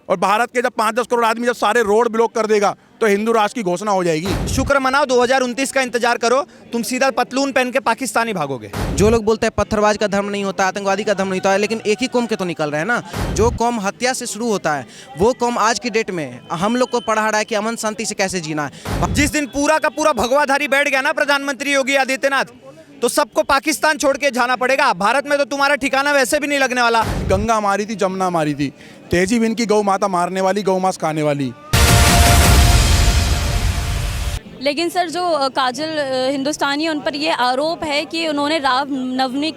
और भारत के जब 5-10 करोड़ आदमी जब सारे रोड ब्लॉक कर देगा तो हिंदू राष्ट्र की घोषणा हो जाएगी। शुक्र मनाओ 2029 का इंतजार करो, तुम सीधा पतलून पहन के पाकिस्तानी भागोगे। जो लोग बोलते हैं पत्थरबाज का धर्म नहीं होता, आतंकवादी का धर्म नहीं होता है, लेकिन एक ही कौम के तो निकल रहे हैं ना। जो कौम हत्या से शुरू होता है वो कौम आज की डेट में हम लोग को पढ़ा रहा है कि अमन शांति से कैसे जीना है। जिस दिन पूरा का पूरा भगवाधारी बैठ गया ना प्रधानमंत्री योगी आदित्यनाथ, तो सबको पाकिस्तान छोड़ के जाना पड़ेगा। भारत में तो तुम्हारा ठिकाना वैसे भी नहीं लगने वाला। गंगा मारी थी, जमुना मारी थी, तेजी बिन की गौ माता मारने वाली, गौ मांस खाने वाली। लेकिन सर जो काजल हिंदुस्तानी उन पर ये आरोप है कि उन्होंने रामनवमी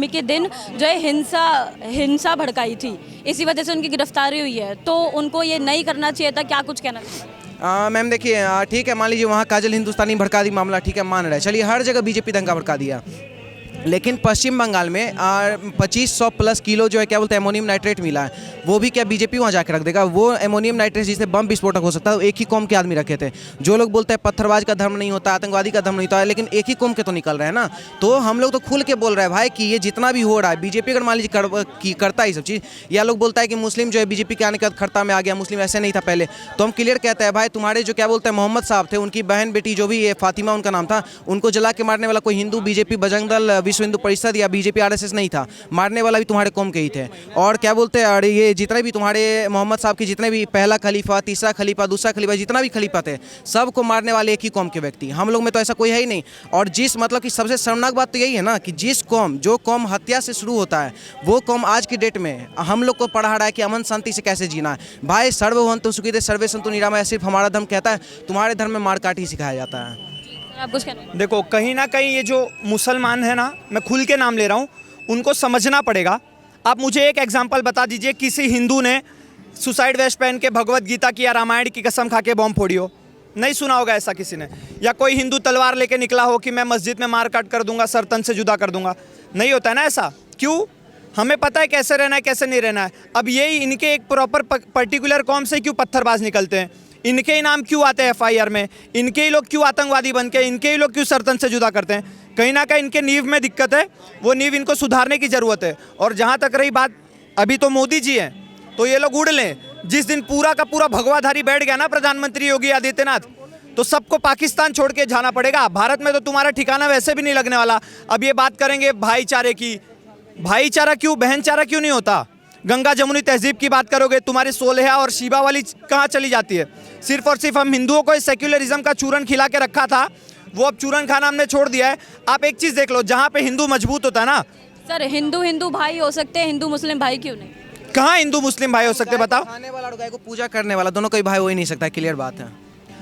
के दिन जो है हिंसा भड़काई थी, इसी वजह से उनकी गिरफ्तारी हुई है। तो उनको ये नहीं करना चाहिए था, क्या कुछ कहना चाहिए? मैम देखिए, ठीक है, मान लीजिए वहाँ काजल हिंदुस्तानी भड़का दी मामला, ठीक है, मान रहे हैं, चलिए हर जगह बीजेपी दंगा भड़का दिया, लेकिन पश्चिम बंगाल में 2500 प्लस किलो जो है क्या बोलते हैं एमोनियम नाइट्रेट मिला है, वो भी क्या बीजेपी वहाँ जाकर रख देगा? वो एमोनियम नाइट्रेट जिससे बम विस्फोटक हो सकता है, एक ही कौम के आदमी रखे थे। जो लोग बोलते हैं पत्थरबाज का धर्म नहीं होता, आतंकवादी का धर्म नहीं होता है, लेकिन एक ही कौम के तो निकल रहे हैं ना। तो हम लोग तो खुल के बोल रहे हैं भाई कि ये जितना भी हो रहा है, बीजेपी अगर मान लीजिए करता है सब चीज़, या लोग बोलता है कि मुस्लिम जो है बीजेपी के आने के बाद खड़ता में आ गया, मुस्लिम ऐसे नहीं था पहले, तो हम क्लियर कहते हैं भाई तुम्हारे जो क्या बोलते हैं मोहम्मद साहब थे, उनकी बहन बेटी जो भी फातिमा उनका नाम था, उनको जला के मारने वाला कोई हिंदू बीजेपी बजरंग दल विश्व हिंदू परिषद या बीजेपी आरएसएस नहीं था, मारने वाला भी तुम्हारे कौम के ही थे। और क्या बोलते हैं, और ये जितने भी तुम्हारे मोहम्मद साहब के जितने भी पहला खलीफा, तीसरा खलीफा, दूसरा खलीफा, जितना भी खलीफा थे, सबको मारने वाले एक ही कौम के व्यक्ति। हम लोग में तो ऐसा कोई है ही नहीं। और जिस मतलब कि सबसे शर्मनाक बात तो यही है ना कि जो कौम हत्या से शुरू होता है वो कौम आज की डेट में हम लोग को पढ़ा रहा है कि अमन शांति से कैसे जीना है। भाई सर्वभवन्तु सुखितो सर्वे सन्तु निरामया सिर्फ हमारा धर्म कहता है, तुम्हारे धर्म में मारकाट ही सिखाया जाता है। आप कुछ कहना? देखो कहीं ना कहीं ये जो मुसलमान है ना, मैं खुल के नाम ले रहा हूँ, उनको समझना पड़ेगा। आप मुझे एक एग्जांपल बता दीजिए, किसी हिंदू ने सुसाइड वेस्ट पहन के भगवत गीता की या रामायण की कसम खा के बॉम्ब फोड़ी हो? नहीं सुना होगा ऐसा किसी ने। या कोई हिंदू तलवार लेके निकला हो कि मैं मस्जिद में मार काट कर दूंगा, सर तन से जुदा कर दूंगा? नहीं होता है ना ऐसा। क्यों? हमें पता है कैसे रहना है, कैसे नहीं रहना है। अब यही इनके एक प्रॉपर पर्टिकुलर कौम से क्यों पत्थरबाज निकलते हैं, इनके ही नाम क्यों आते हैं एफआईआर में, इनके ही लोग क्यों आतंकवादी बन के, इनके ही लोग क्यों सरतन से जुदा करते हैं? कहीं ना कहीं इनके नींव में दिक्कत है, वो नींव इनको सुधारने की ज़रूरत है। और जहाँ तक रही बात, अभी तो मोदी जी हैं, तो ये लोग उड़ लें। जिस दिन पूरा का पूरा भगवाधारी बैठ गया ना प्रधानमंत्री योगी आदित्यनाथ, तो सबको पाकिस्तान छोड़ के जाना पड़ेगा। भारत में तो तुम्हारा ठिकाना वैसे भी नहीं लगने वाला। अब ये बात करेंगे भाईचारे की, भाईचारा क्यों, बहनचारा क्यों नहीं होता? गंगा जमुनी तहजीब की बात करोगे, तुम्हारी सोलह और शिबा वाली कहाँ चली जाती है? सिर्फ और सिर्फ हम हिंदुओं को इस सेक्युलरिज्म का चूरन खिला के रखा था, वो अब चूरन खाना हमने छोड़ दिया है। आप एक चीज़ देख लो, जहाँ पे हिंदू मजबूत होता है ना। सर हिंदू भाई हो सकते हैं, हिंदू मुस्लिम भाई क्यों नहीं? कहाँ हिंदू मुस्लिम भाई हो सकते, बताओ? खाने वाला और गाय को पूजा करने वाला दोनों कोई भाई हो ही नहीं सकता, क्लियर बात है।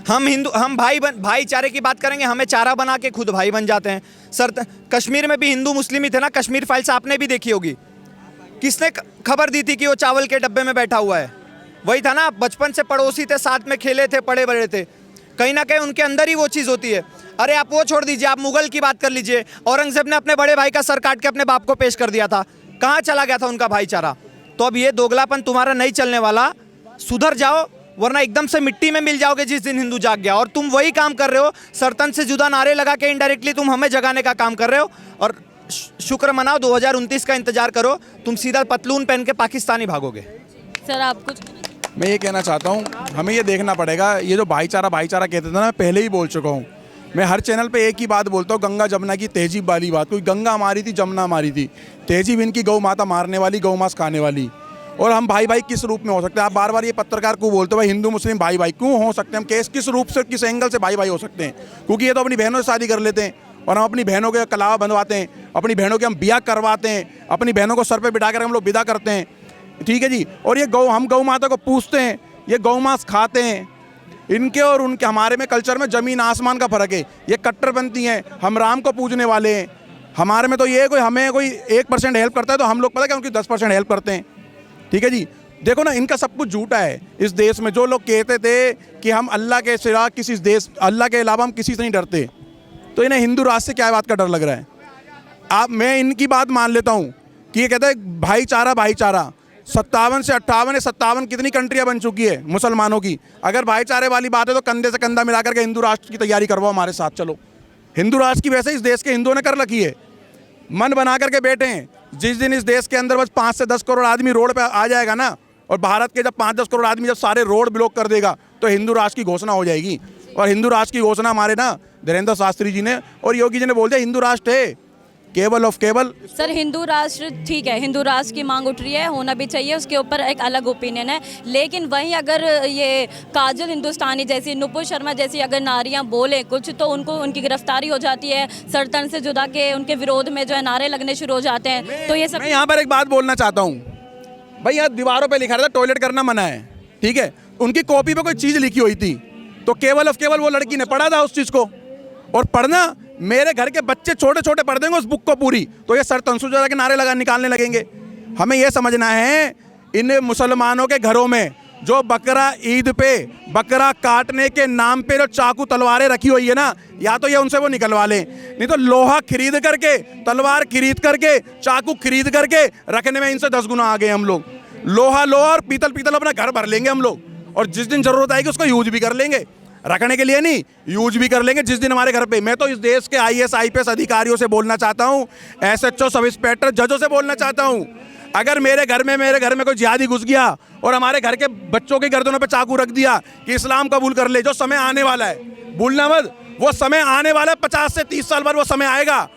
हम भाईचारे की बात करेंगे, हमें चारा बना के खुद भाई बन जाते हैं। सर कश्मीर में भी हिंदू मुस्लिम ही थे ना, कश्मीर फाइल्स आपने भी देखी होगी। किसने खबर दी थी कि वो चावल के डब्बे में बैठा हुआ है? वही था ना, बचपन से पड़ोसी थे, साथ में खेले थे, पड़े बड़े थे। कहीं ना कहीं उनके अंदर ही वो चीज़ होती है। अरे आप वो छोड़ दीजिए, आप मुगल की बात कर लीजिए। औरंगजेब ने अपने बड़े भाई का सर काट के अपने बाप को पेश कर दिया था, कहाँ चला गया था उनका भाईचारा? तो अब ये दोगलापन तुम्हारा नहीं चलने वाला, सुधर जाओ, वरना एकदम से मिट्टी में मिल जाओगे जिस दिन हिंदू जाग गया। और तुम वही काम कर रहे हो, सरतन से जुदा नारे लगा के इनडायरेक्टली तुम हमें जगाने का काम कर रहे हो। और शुक्र मनाओ 2029 का इंतजार करो, तुम सीधा पतलून पहन के पाकिस्तानी भागोगे। सर आप कुछ? मैं ये कहना चाहता हूँ, हमें ये देखना पड़ेगा, ये जो भाईचारा कहते थे ना, मैं पहले ही बोल चुका हूँ। मैं हर चैनल पे एक ही बात बोलता हूँ, गंगा जमुना की तहजीब वाली बात। कोई गंगा मारी थी, जमुना मारी थी, तहजीब इनकी गौ माता मारने वाली, गौ मांस खाने वाली। और हम भाई भाई किस रूप में हो सकते हैं? आप बार बार ये पत्रकार को बोलते हो भाई हिंदू मुस्लिम भाई भाई क्यों हो सकते हैं? हम किस रूप से, किस एंगल से भाई भाई हो सकते हैं? क्योंकि ये तो अपनी बहनों से शादी कर लेते हैं और हम अपनी बहनों के कलावा बंधवाते हैं, अपनी बहनों के हम ब्याह करवाते हैं, अपनी बहनों को सर पे बिठा कर हम लोग विदा करते हैं, ठीक है जी। और ये हम गौ माता को पूजते हैं, ये गौ मांस खाते हैं। इनके और उनके, हमारे में कल्चर में ज़मीन आसमान का फ़र्क है। ये कट्टरपंथी हैं, हम राम को पूजने वाले हैं। हमारे में तो ये हमें कोई 1% हेल्प करता है तो हम लोग पता है क्या उनकी 10% हेल्प करते हैं, ठीक है जी। देखो ना, इनका सब कुछ झूठा है इस देश में। जो लोग कहते थे कि हम अल्लाह के सिवा अल्लाह के अलावा हम किसी से नहीं डरते, तो इन्हें हिंदू राष्ट्र से क्या बात का डर लग रहा है? मैं इनकी बात मान लेता हूँ कि ये कहते हैं भाईचारा 57 से 58 कितनी कंट्रियाँ बन चुकी है मुसलमानों की। अगर भाईचारे वाली बात है तो कंधे से कंधा मिलाकर के हिंदू राष्ट्र की तैयारी करवाओ हमारे साथ, चलो। हिंदू राष्ट्र की वैसे इस देश के हिंदुओं ने कर रखी है, मन बना करके बैठे हैं। जिस दिन इस देश के अंदर बस 5 से 10 करोड़ आदमी रोड पे आ जाएगा ना, और भारत के जब 5-10 करोड़ आदमी जब सारे रोड ब्लॉक कर देगा तो हिंदू राष्ट्र की घोषणा हो जाएगी। और हिंदू राष्ट्र की घोषणा हमारे ना धीरेन्द्र शास्त्री जी ने और योगी जी ने बोल दिया हिंदू राष्ट्र है, केवल ऑफ केवल। सर हिंदू राष्ट्र ठीक है, हिंदू राष्ट्र की मांग उठ रही है, होना भी चाहिए, उसके ऊपर एक अलग ओपिनियन है। लेकिन वहीं अगर ये काजल हिंदुस्तानी जैसी, नुपुर शर्मा जैसी अगर नारियां बोले कुछ तो उनको उनकी गिरफ्तारी हो जाती है, सर तन से जुदा के उनके विरोध में जो है नारे लगने शुरू हो जाते हैं। तो ये सब मैं यहाँ पर एक बात बोलना चाहता हूँ भाई, यहाँ दीवारों पे लिखा रहता टॉयलेट करना मना है, ठीक है, उनकी कॉपी पे कोई चीज़ लिखी हुई थी तो केवल ऑफ केवल वो लड़की ने पढ़ा था उस चीज़ को, और पढ़ना मेरे घर के बच्चे छोटे छोटे पढ़ देंगे उस बुक को पूरी तो ये सर तन से जुदा के नारे निकालने लगेंगे। हमें ये समझना है इन मुसलमानों के घरों में जो बकरा ईद पे बकरा काटने के नाम पे जो चाकू तलवारें रखी हुई है ना, या तो ये उनसे वो निकलवा लें, नहीं तो लोहा खरीद करके, तलवार खरीद करके, चाकू खरीद करके रखने में इनसे 10 गुना आगे हम लोग। लोहा और पीतल अपना घर भर लेंगे हम लोग, और जिस दिन जरूरत आएगी उसको यूज भी कर लेंगे, रखने के लिए नहीं, यूज भी कर लेंगे जिस दिन हमारे घर पे। मैं तो इस देश के IAS IPS अधिकारियों से बोलना चाहता हूँ, SHO सब इंस्पेक्टर जजों से बोलना चाहता हूँ, अगर मेरे घर में कोई जिहादी घुस गया और हमारे घर के बच्चों की गर्दनों पे चाकू रख दिया कि इस्लाम कबूल कर ले, जो समय आने वाला है, भूलना मत, वो समय आने वाला है, 50 से 30 साल बाद वो समय आएगा,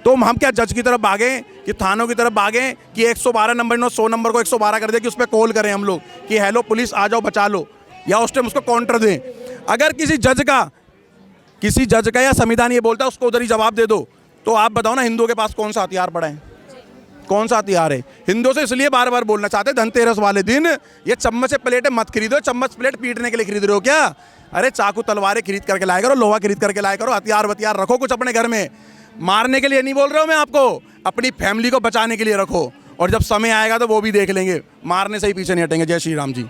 तो हम क्या जज की तरफ भागें कि थानों की तरफ भागें कि 112 नंबर 100 नंबर को 112 कर दे कि उस पर कॉल करें हम लोग कि हेलो पुलिस आ जाओ बचा लो, या उस टाइम उसको काउंटर दें। अगर किसी जज का या संविधान ये बोलता है उसको उधर ही जवाब दे दो, तो आप बताओ ना हिंदुओं के पास कौन सा हथियार पड़ा है, कौन सा हथियार है? हिंदुओं से इसलिए बार बार बोलना चाहते हैं, धनतेरस वाले दिन ये चम्मच से प्लेटें मत खरीदो, चम्मच प्लेट पीटने के लिए खरीद रहे हो क्या? अरे चाकू तलवारें खरीद करके लाया करो, लोहा खरीद करके लाया करो, हथियार रखो कुछ अपने घर में। मारने के लिए नहीं बोल रहा हूँ मैं आपको, अपनी फैमिली को बचाने के लिए रखो, और जब समय आएगा तो वो भी देख लेंगे, मारने से ही पीछे नहीं हटेंगे। जय श्री राम जी।